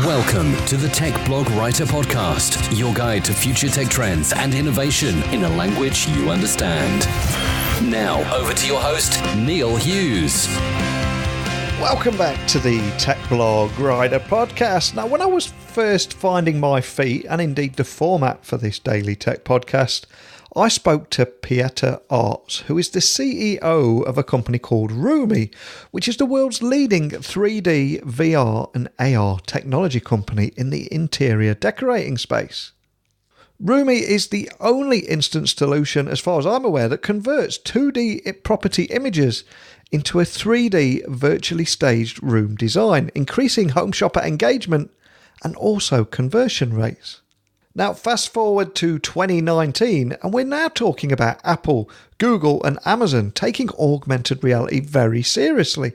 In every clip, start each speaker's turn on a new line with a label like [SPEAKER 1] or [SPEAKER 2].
[SPEAKER 1] Welcome to the Tech Blog Writer Podcast, your guide to future tech trends and innovation in a language you understand. Now, over to your host, Neil Hughes.
[SPEAKER 2] Welcome back to the Tech Blog Writer Podcast. Now, when I was first finding my feet, and indeed the format for this daily tech podcast, I spoke to Pieter Arts, who is the CEO of a company called roOomy, which is the world's leading 3D, VR and AR technology company in the interior decorating space. roOomy is the only instant solution, as far as I'm aware, that converts 2D property images into a 3D virtually staged room design, increasing home shopper engagement and also conversion rates. Now, fast forward to 2019, and we're now talking about Apple, Google and Amazon taking augmented reality very seriously.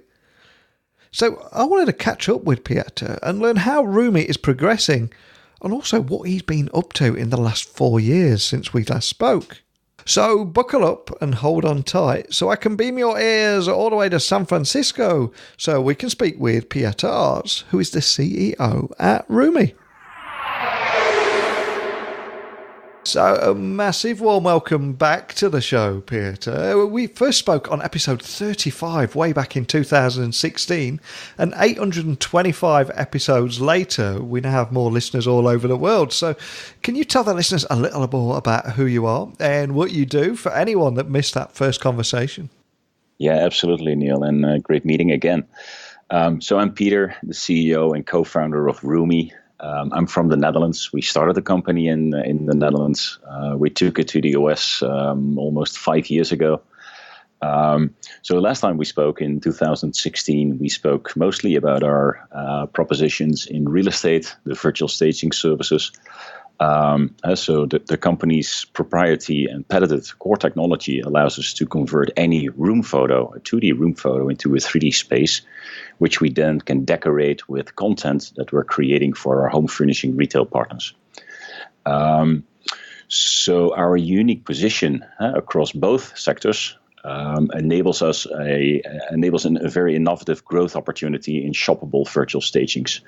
[SPEAKER 2] So I wanted to catch up with Pieter and learn how roOomy is progressing and also what he's been up to in the last 4 years since we last spoke. So buckle up and hold on tight so I can beam your ears all the way to San Francisco so we can speak with Pieter Arts, who is the CEO at roOomy. So a massive warm welcome back to the show, Pieter. We first spoke on episode 35 way back in 2016, and 825 episodes later, we now have more listeners all over the world. So can you tell the listeners a little more about who you are and what you do for anyone that missed that first conversation?
[SPEAKER 3] Yeah, absolutely, Neil, and great meeting again. So I'm Pieter, the CEO and co-founder of roOomy. I'm from the Netherlands. We started the company in the Netherlands. We took it to the US almost 5 years ago. So last time we spoke in 2016, we spoke mostly about our propositions in real estate, the virtual staging services. So the company's proprietary and patented core technology allows us to convert any room photo, a 2D room photo, into a 3D space, which we then can decorate with content that we're creating for our home furnishing retail partners. So our unique position across both sectors enables a very innovative growth opportunity in shoppable virtual stagings.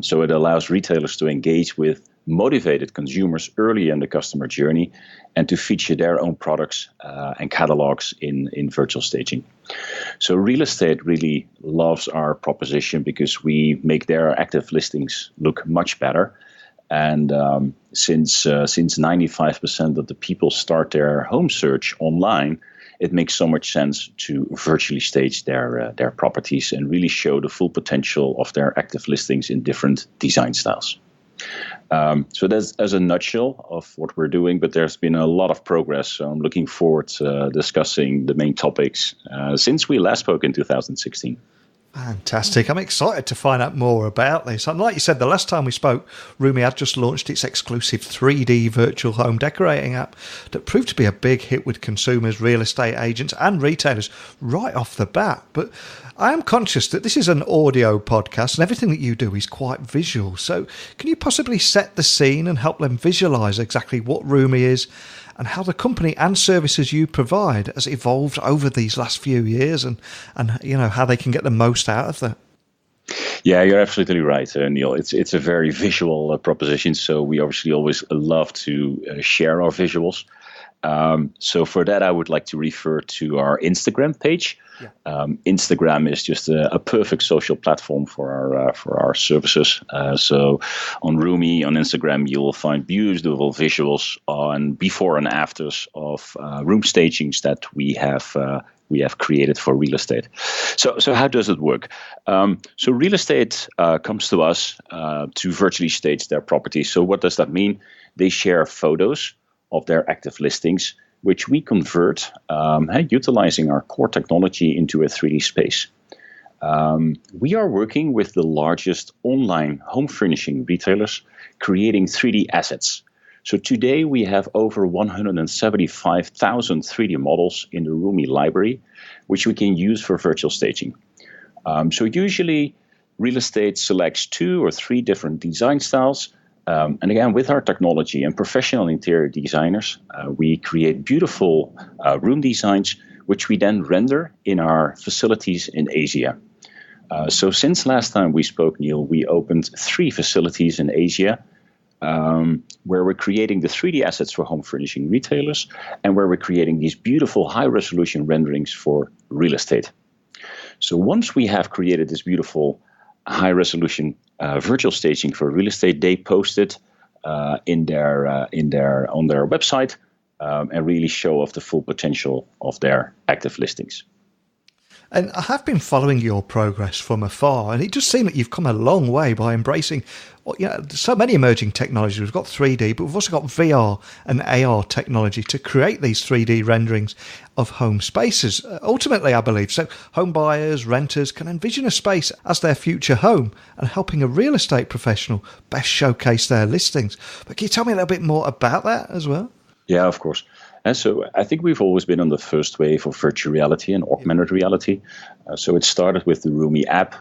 [SPEAKER 3] So it allows retailers to engage with motivated consumers early in the customer journey and to feature their own products and catalogs in virtual staging. So real estate really loves our proposition because we make their active listings look much better. And since 95% of the people start their home search online, it makes so much sense to virtually stage their properties and really show the full potential of their active listings in different design styles. So that's as a nutshell of what we're doing, but there's been a lot of progress. So I'm looking forward to discussing the main topics since we last spoke in 2016.
[SPEAKER 2] Fantastic. I'm excited to find out more about this. And like you said, the last time we spoke, roOomy had just launched its exclusive 3D virtual home decorating app that proved to be a big hit with consumers, real estate agents and retailers right off the bat. But I am conscious that this is an audio podcast and everything that you do is quite visual. So can you possibly set the scene and help them visualize exactly what roOomy is and how the company and services you provide has evolved over these last few years and you know how they can get the most out of that?
[SPEAKER 3] Yeah, you're absolutely right, Neil. It's a very visual proposition, so we obviously always love to share our visuals. So for that, I would like to refer to our Instagram page. Yeah. Instagram is just a perfect social platform for our services. So on roOomy, on Instagram, you will find beautiful visuals on before and afters of room stagings that we have created for real estate. So how does it work? So real estate comes to us to virtually stage their property. So what does that mean? They share photos of their active listings, which we convert utilizing our core technology into a 3D space. We are working with the largest online home furnishing retailers, creating 3D assets. So today we have over 175,000 3D models in the roOomy library, which we can use for virtual staging. So usually real estate selects 2 or 3 different design styles. And again, with our technology and professional interior designers, we create beautiful room designs, which we then render in our facilities in Asia. So since last time we spoke, Neil, we opened 3 facilities in Asia, where we're creating the 3D assets for home furnishing retailers, and where we're creating these beautiful high-resolution renderings for real estate. So once we have created this beautiful high-resolution virtual staging for real estate, they post it on their website and really show off the full potential of their active listings.
[SPEAKER 2] And I have been following your progress from afar, and it just seems that you've come a long way by embracing so many emerging technologies. We've got 3D, but we've also got VR and AR technology to create these 3D renderings of home spaces. Ultimately, I believe, so home buyers, renters can envision a space as their future home and helping a real estate professional best showcase their listings. But can you tell me a little bit more about that as well?
[SPEAKER 3] Yeah, of course. And so I think we've always been on the first wave of virtual reality and augmented reality. So it started with the roOomy app,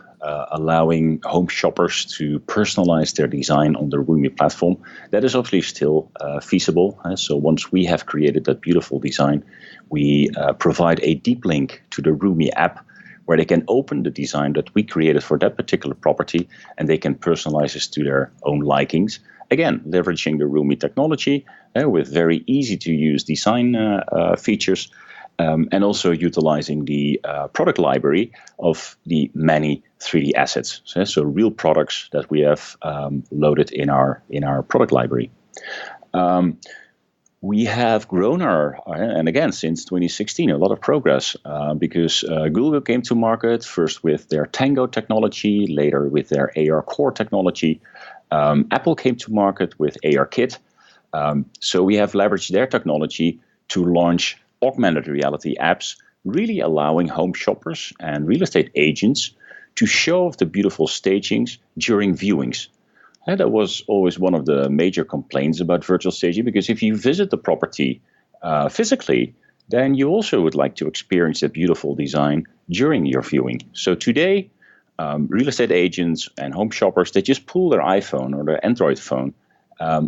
[SPEAKER 3] allowing home shoppers to personalize their design on the roOomy platform. That is obviously still feasible. So once we have created that beautiful design, we provide a deep link to the roOomy app where they can open the design that we created for that particular property, and they can personalize it to their own likings. Again, leveraging the roOomy technology with very easy-to-use design features, and also utilizing the product library of the many 3D assets. So real products that we have loaded in our product library. We have grown and again, since 2016, a lot of progress because Google came to market first with their Tango technology, later with their ARCore technology. Apple came to market with ARKit. So we have leveraged their technology to launch augmented reality apps, really allowing home shoppers and real estate agents to show off the beautiful stagings during viewings. And that was always one of the major complaints about virtual staging, because if you visit the property physically, then you also would like to experience that beautiful design during your viewing. So today, real estate agents and home shoppers, they just pull their iPhone or their Android phone,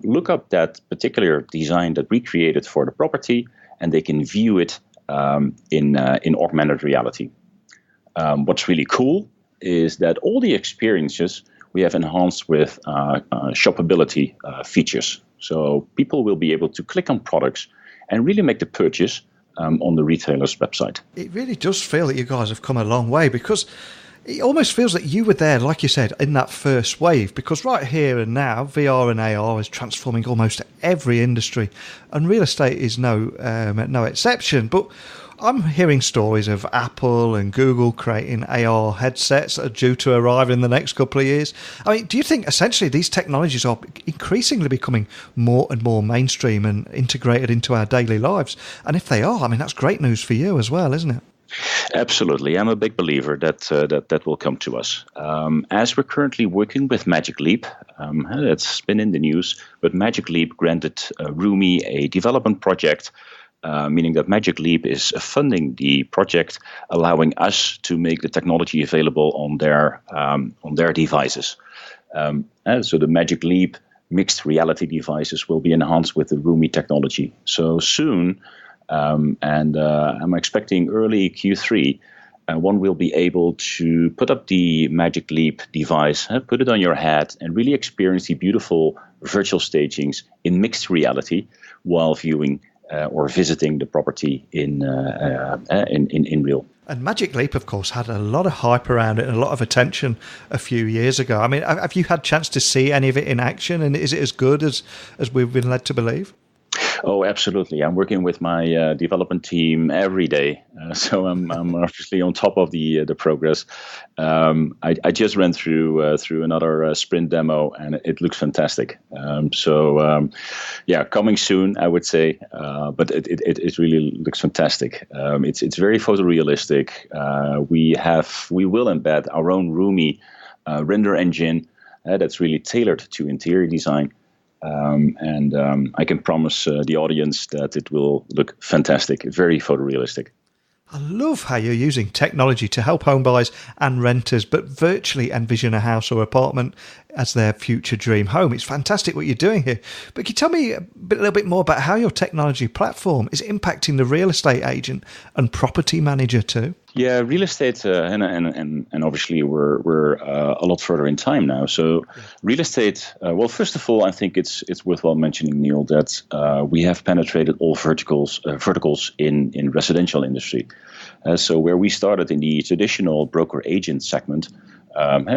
[SPEAKER 3] look up that particular design that we created for the property, and they can view it in augmented reality. What's really cool is that all the experiences we have enhanced with shoppability features. So people will be able to click on products and really make the purchase on the retailer's website.
[SPEAKER 2] It really does feel that you guys have come a long way, because it almost feels that you were there, like you said, in that first wave, because right here and now, VR and AR is transforming almost every industry, and real estate is no exception. But I'm hearing stories of Apple and Google creating AR headsets that are due to arrive in the next couple of years. I mean, do you think essentially these technologies are increasingly becoming more and more mainstream and integrated into our daily lives? And if they are, I mean, that's great news for you as well, isn't it?
[SPEAKER 3] Absolutely. I'm a big believer that will come to us. As we're currently working with Magic Leap, that's been in the news, but Magic Leap granted roOomy a development project, meaning that Magic Leap is funding the project, allowing us to make the technology available on their devices. So the Magic Leap mixed reality devices will be enhanced with the roOomy technology. So soon, and I'm expecting early Q3, one will be able to put up the Magic Leap device, put it on your head, and really experience the beautiful virtual stagings in mixed reality while viewing or visiting the property in real.
[SPEAKER 2] And Magic Leap, of course, had a lot of hype around it and a lot of attention a few years ago. I mean, have you had a chance to see any of it in action, and is it as good as we've been led to believe?
[SPEAKER 3] Oh, absolutely. I'm working with my development team every day. So I'm obviously on top of the progress. I just ran through another sprint demo, and it looks fantastic. Coming soon, I would say. But it really looks fantastic. It's very photorealistic. We will embed our own roOomy render engine that's really tailored to interior design. I can promise the audience that it will look fantastic, very photorealistic.
[SPEAKER 2] I love how you're using technology to help home buyers and renters, but virtually envision a house or apartment as their future dream home. It's fantastic what you're doing here. But can you tell me a little bit more about how your technology platform is impacting the real estate agent and property manager too?
[SPEAKER 3] Yeah, real estate, and obviously we're a lot further in time now. So, real estate. Well, first of all, I think it's worthwhile mentioning, Neil, that we have penetrated all verticals in residential industry. So, where we started in the traditional broker agent segment.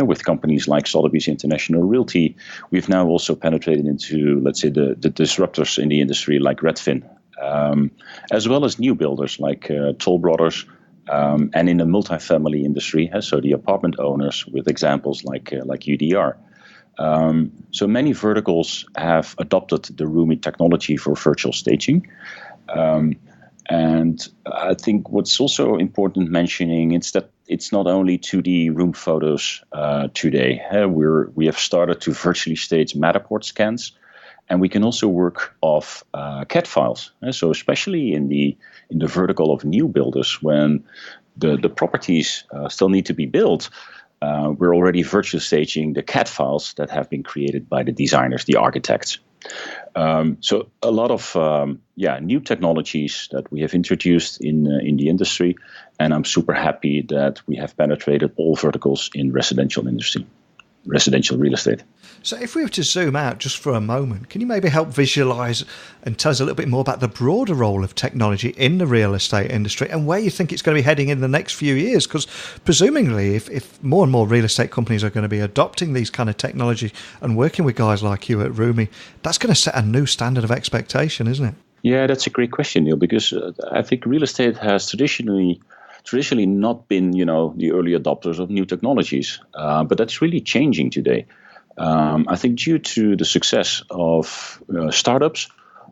[SPEAKER 3] With companies like Sotheby's International Realty, we've now also penetrated into, let's say, the disruptors in the industry like Redfin, as well as new builders like Toll Brothers. And in the multifamily industry, so the apartment owners with examples like UDR. So many verticals have adopted the roOomy technology for virtual staging. And I think what's also important mentioning is that it's not only 2D room photos today. We have started to virtually stage Matterport scans, and we can also work off CAD files. So especially in the vertical of new builders, when the properties still need to be built, we're already virtual staging the CAD files that have been created by the designers, the architects. So a lot of new technologies that we have introduced in the industry, and I'm super happy that we have penetrated all verticals in residential industry, residential real estate.
[SPEAKER 2] So if we were to zoom out just for a moment, can you maybe help visualize and tell us a little bit more about the broader role of technology in the real estate industry and where you think it's going to be heading in the next few years? Because presumably if more and more real estate companies are going to be adopting these kind of technology and working with guys like you at roOomy, that's going to set a new standard of expectation, isn't it?
[SPEAKER 3] Yeah, that's a great question, Neil, because I think real estate has traditionally not been, the early adopters of new technologies, but that's really changing today. I think due to the success of startups,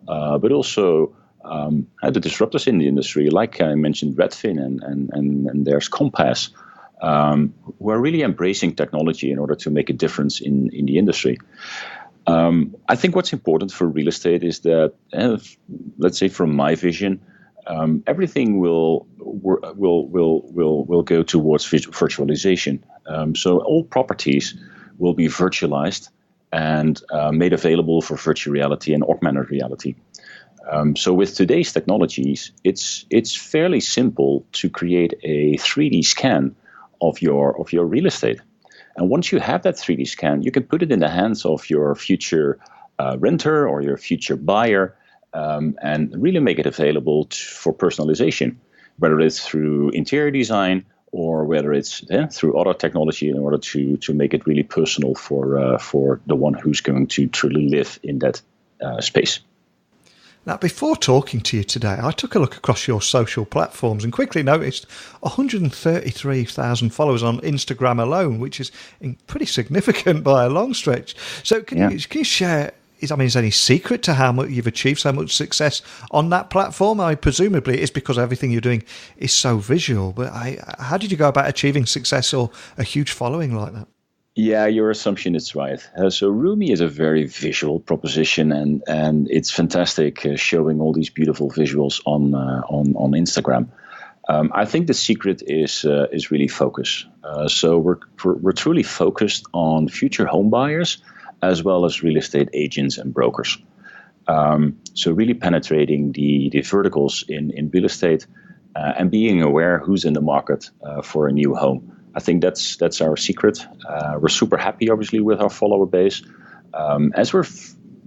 [SPEAKER 3] but also the disruptors in the industry, like I mentioned, Redfin and there's Compass, who are really embracing technology in order to make a difference in the industry. I think what's important for real estate is that, let's say, from my vision, everything will go towards virtualization. So all properties will be virtualized and made available for virtual reality and augmented reality. So with today's technologies, it's fairly simple to create a 3D scan of your real estate. And once you have that 3D scan, you can put it in the hands of your future renter or your future buyer, and really make it available for personalization, whether it's through interior design or whether it's through other technology in order to make it really personal for the one who's going to truly live in that space.
[SPEAKER 2] Now, before talking to you today, I took a look across your social platforms and quickly noticed 133,000 followers on Instagram alone, which is pretty significant by a long stretch. So can you share, is there any secret to how much you've achieved so much success on that platform? Presumably it's because everything you're doing is so visual, but how did you go about achieving success or a huge following like that?
[SPEAKER 3] Yeah, your assumption is right. So roOomy is a very visual proposition, and it's fantastic showing all these beautiful visuals on Instagram. I think the secret is really focus. So we're truly focused on future home buyers as well as real estate agents and brokers. So really penetrating the verticals in real estate and being aware who's in the market for a new home. I think that's our secret. We're super happy, obviously, with our follower base, as we're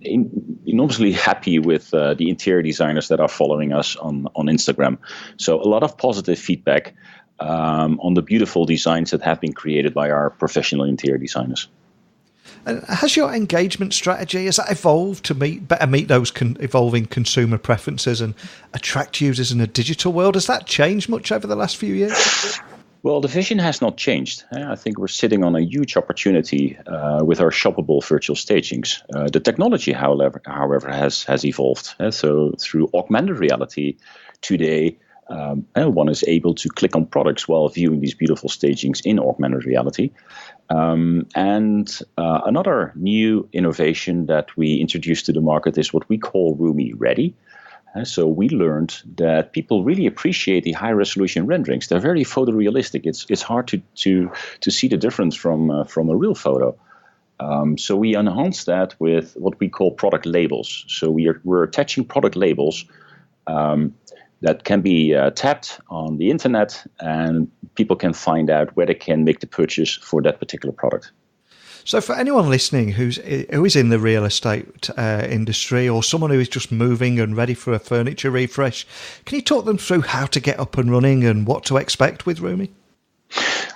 [SPEAKER 3] enormously happy with the interior designers that are following us on Instagram. So a lot of positive feedback on the beautiful designs that have been created by our professional interior designers.
[SPEAKER 2] And has your engagement strategy, has that evolved to better meet those evolving consumer preferences and attract users in a digital world? Has that changed much over the last few years?
[SPEAKER 3] Well, the vision has not changed. I think we're sitting on a huge opportunity with our shoppable virtual stagings. The technology, however, has evolved. So through augmented reality today, one is able to click on products while viewing these beautiful stagings in augmented reality. And another new innovation that we introduced to the market is what we call roOomy Ready. So we learned that people really appreciate the high-resolution renderings. They're very photorealistic. It's hard to see the difference from a real photo. So we enhanced that with what we call product labels. So we're attaching product labels that can be tapped on the internet, and people can find out where they can make the purchase for that particular product.
[SPEAKER 2] So for anyone listening who is in the real estate industry, or someone who is just moving and ready for a furniture refresh, can you talk them through how to get up and running and what to expect with roOomy?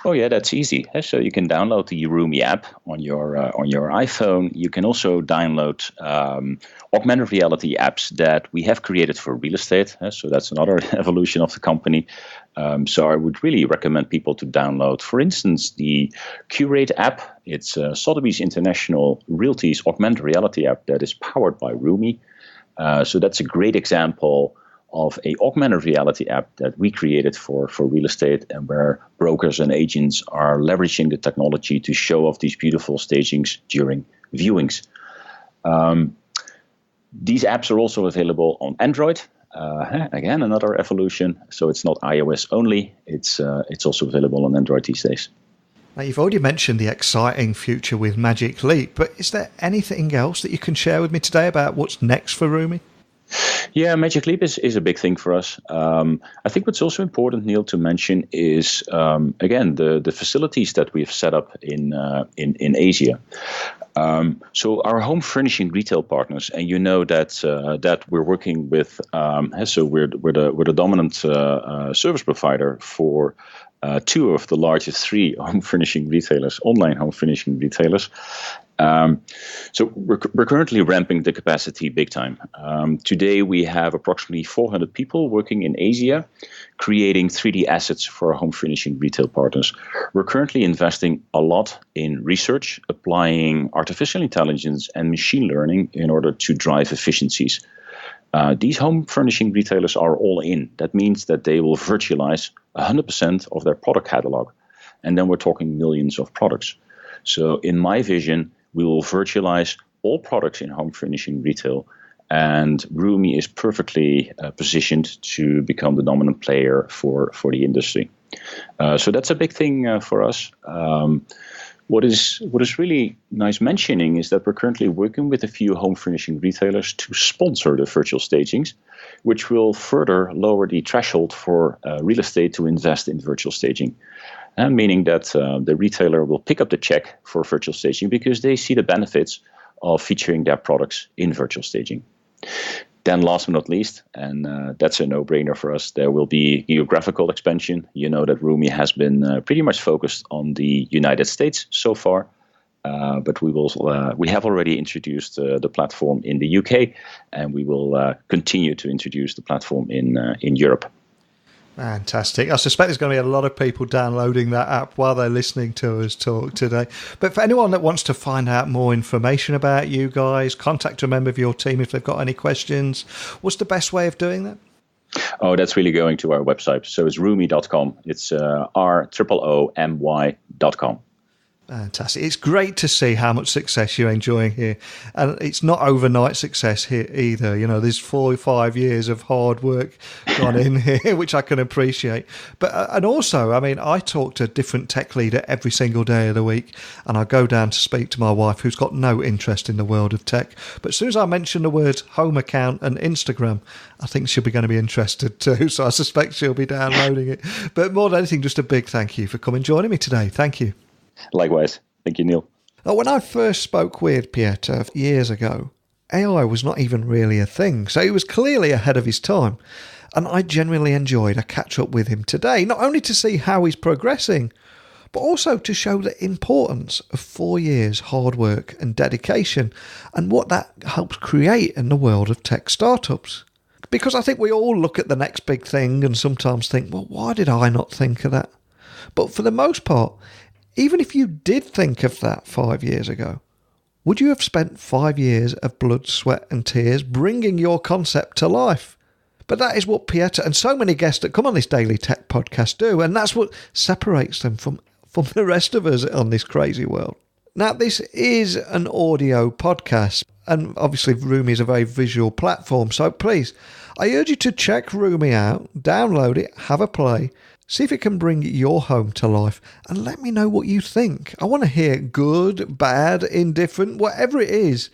[SPEAKER 3] Oh yeah, that's easy. So you can download the roOomy app on your iPhone. You can also download augmented reality apps that we have created for real estate. So that's another evolution of the company. So I would really recommend people to download, for instance, the Curate app. It's Sotheby's International Realty's augmented reality app that is powered by roOomy. So that's a great example of a augmented reality app that we created for real estate, and where brokers and agents are leveraging the technology to show off these beautiful stagings during viewings. These apps are also available on Android. Again, another evolution. So it's not iOS only. It's also available on Android these days.
[SPEAKER 2] Now, you've already mentioned the exciting future with Magic Leap, but is there anything else that you can share with me today about what's next for roOomy?
[SPEAKER 3] Yeah, Magic Leap is a big thing for us. I think what's also important, Neil, to mention is, again, the facilities that we've set up in Asia. So our home furnishing retail partners, and you know that we're working with, so we're the dominant service provider for two of the largest three home furnishing retailers, online home furnishing retailers. So we're currently ramping the capacity big time. Today we have approximately 400 people working in Asia, creating 3D assets for our home furnishing retail partners. We're currently investing a lot in research, applying artificial intelligence and machine learning in order to drive efficiencies. These home furnishing retailers are all in. That means that they will virtualize 100% of their product catalog. And then we're talking millions of products. So in my vision, we will virtualize all products in home furnishing retail, and roOomy is perfectly positioned to become the dominant player for the industry. So that's a big thing for us. What is really nice mentioning is that we're currently working with a few home furnishing retailers to sponsor the virtual stagings, which will further lower the threshold for real estate to invest in virtual staging. Meaning that the retailer will pick up the check for virtual staging because they see the benefits of featuring their products in virtual staging. Then last but not least, and that's a no-brainer for us, there will be geographical expansion. You know that roOomy has been pretty much focused on the United States so far, but we have already introduced the platform in the UK, and we will continue to introduce the platform in Europe.
[SPEAKER 2] Fantastic. I suspect there's going to be a lot of people downloading that app while they're listening to us talk today. But for anyone that wants to find out more information about you guys, contact a member of your team if they've got any questions, what's the best way of doing that?
[SPEAKER 3] Oh, that's really going to our website. So it's roOomy.com. It's roOomy.com.
[SPEAKER 2] Fantastic. It's great to see how much success you're enjoying here. And it's not overnight success here either. You know, there's 4 or 5 years of hard work gone in here, which I can appreciate. But and also, I mean, I talk to a different tech leader every single day of the week, and I go down to speak to my wife, who's got no interest in the world of tech. But as soon as I mention the words home account and Instagram, I think she'll be going to be interested too. So I suspect she'll be downloading it. But more than anything, just a big thank you for coming and joining me today. Thank you.
[SPEAKER 3] Likewise. Thank you, Neil.
[SPEAKER 2] When I first spoke with Pieter years ago, AI was not even really a thing, so he was clearly ahead of his time. And I genuinely enjoyed a catch-up with him today, not only to see how he's progressing, but also to show the importance of 4 years hard work and dedication and what that helps create in the world of tech startups. Because I think we all look at the next big thing and sometimes think, well, why did I not think of that? But for the most part, even if you did think of that 5 years ago, would you have spent 5 years of blood, sweat and tears bringing your concept to life? But that is what Pieter and so many guests that come on this Daily Tech podcast do, and that's what separates them from the rest of us on this crazy world. Now, this is an audio podcast, and obviously roOomy is a very visual platform, so please, I urge you to check roOomy out, download it, have a play, see if it can bring your home to life, and let me know what you think. I want to hear good, bad, indifferent, whatever it is.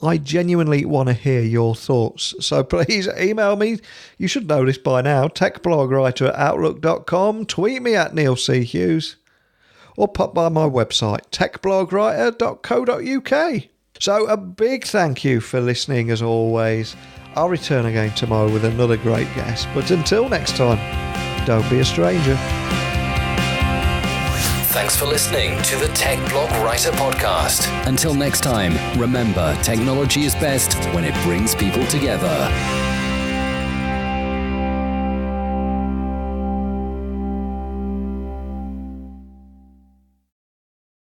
[SPEAKER 2] I genuinely want to hear your thoughts. So please email me. You should know this by now. techblogwriter@outlook.com. Tweet me at Neil C. Hughes. Or pop by my website, techblogwriter.co.uk. So a big thank you for listening as always. I'll return again tomorrow with another great guest. But until next time, don't be a stranger.
[SPEAKER 1] Thanks for listening to the Tech Blog Writer Podcast. Until next time, remember, technology is best when it brings people together.